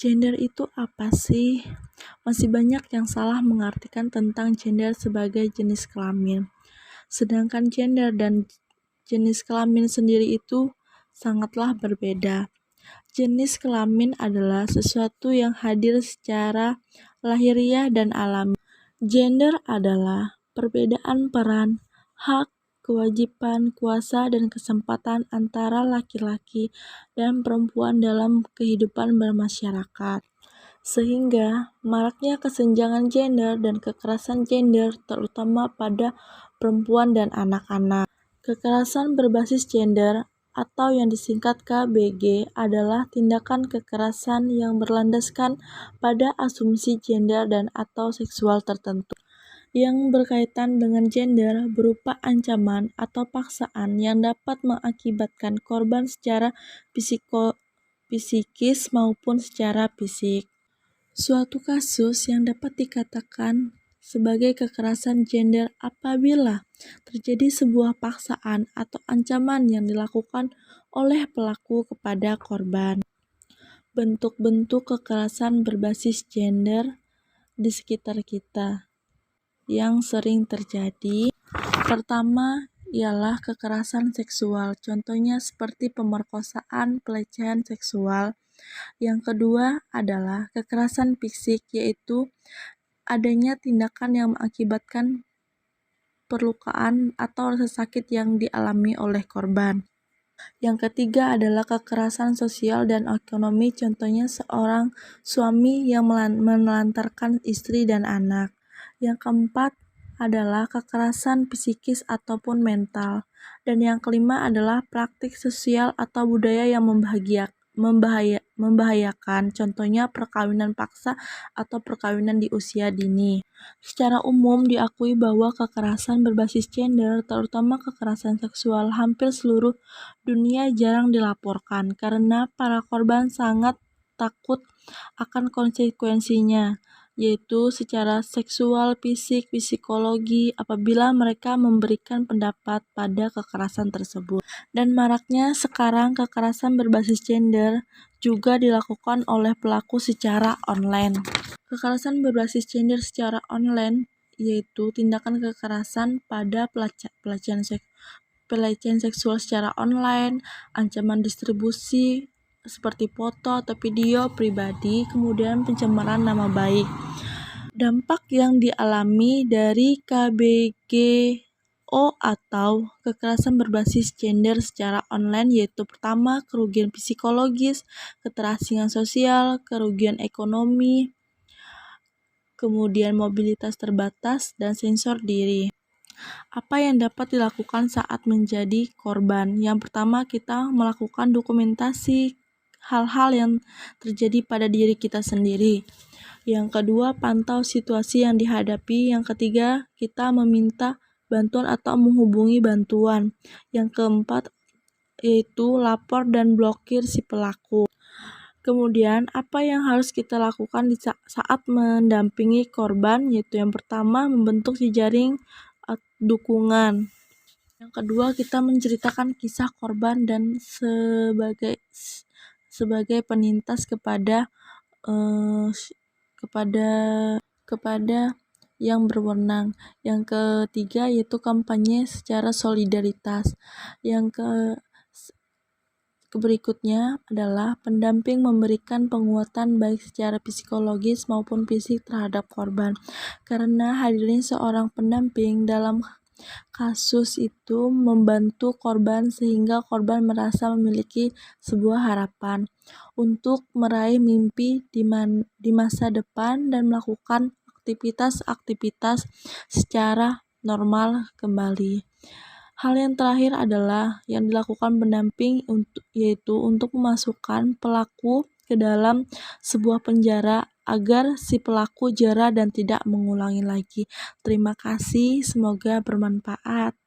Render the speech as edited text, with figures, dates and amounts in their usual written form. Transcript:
Gender itu apa sih? Masih banyak yang salah mengartikan tentang gender sebagai jenis kelamin. Sedangkan gender dan jenis kelamin sendiri itu sangatlah berbeda. Jenis kelamin adalah sesuatu yang hadir secara lahiriah dan alami. Gender adalah perbedaan peran, hak, kewajiban, kuasa, dan kesempatan antara laki-laki dan perempuan dalam kehidupan bermasyarakat. Sehingga maraknya kesenjangan gender dan kekerasan gender terutama pada perempuan dan anak-anak. Kekerasan berbasis gender atau yang disingkat KBG adalah tindakan kekerasan yang berlandaskan pada asumsi gender dan atau seksual tertentu yang berkaitan dengan gender berupa ancaman atau paksaan yang dapat mengakibatkan korban secara psikis maupun secara fisik. Suatu kasus yang dapat dikatakan sebagai kekerasan gender apabila terjadi sebuah paksaan atau ancaman yang dilakukan oleh pelaku kepada korban. Bentuk-bentuk kekerasan berbasis gender di sekitar kita yang sering terjadi. Pertama ialah kekerasan seksual, contohnya seperti pemerkosaan, pelecehan seksual. Yang kedua adalah kekerasan fisik, yaitu adanya tindakan yang mengakibatkan perlukaan atau rasa sakit yang dialami oleh korban. Yang ketiga adalah kekerasan sosial dan ekonomi, contohnya seorang suami yang menelantarkan istri dan anak. Yang keempat adalah kekerasan psikis ataupun mental. Dan yang kelima adalah praktik sosial atau budaya yang membahayakan, contohnya perkawinan paksa atau perkawinan di usia dini. Secara umum diakui bahwa kekerasan berbasis gender, terutama kekerasan seksual, hampir seluruh dunia jarang dilaporkan karena para korban sangat takut akan konsekuensinya, yaitu secara seksual, fisik, psikologi apabila mereka memberikan pendapat pada kekerasan tersebut. Dan maraknya sekarang kekerasan berbasis gender juga dilakukan oleh pelaku secara online. Kekerasan berbasis gender secara online yaitu tindakan kekerasan pada pelecehan seksual secara online, ancaman distribusi seperti foto atau video pribadi, kemudian pencemaran nama baik. Dampak yang dialami dari KBGO atau kekerasan berbasis gender secara online yaitu pertama, kerugian psikologis, keterasingan sosial, kerugian ekonomi, kemudian mobilitas terbatas, dan sensor diri. Apa yang dapat dilakukan saat menjadi korban? Yang pertama, kita melakukan dokumentasi hal-hal yang terjadi pada diri kita sendiri. Yang kedua, pantau situasi yang dihadapi. Yang ketiga, kita meminta bantuan atau menghubungi bantuan. Yang keempat, yaitu lapor dan blokir si pelaku. Kemudian, apa yang harus kita lakukan di saat mendampingi korban? Yaitu yang pertama, membentuk jejaring dukungan. Yang kedua, kita menceritakan kisah korban dan sebagai penintas kepada yang berwenang. Yang ketiga yaitu kampanye secara solidaritas. Yang berikutnya adalah pendamping memberikan penguatan baik secara psikologis maupun fisik terhadap korban. Karena hadirnya seorang pendamping dalam kasus itu membantu korban sehingga korban merasa memiliki sebuah harapan untuk meraih mimpi di masa depan dan melakukan aktivitas-aktivitas secara normal kembali. Hal yang terakhir adalah yang dilakukan pendamping yaitu untuk memasukkan pelaku ke dalam sebuah penjara agar si pelaku jera dan tidak mengulangi lagi. Terima kasih, semoga bermanfaat.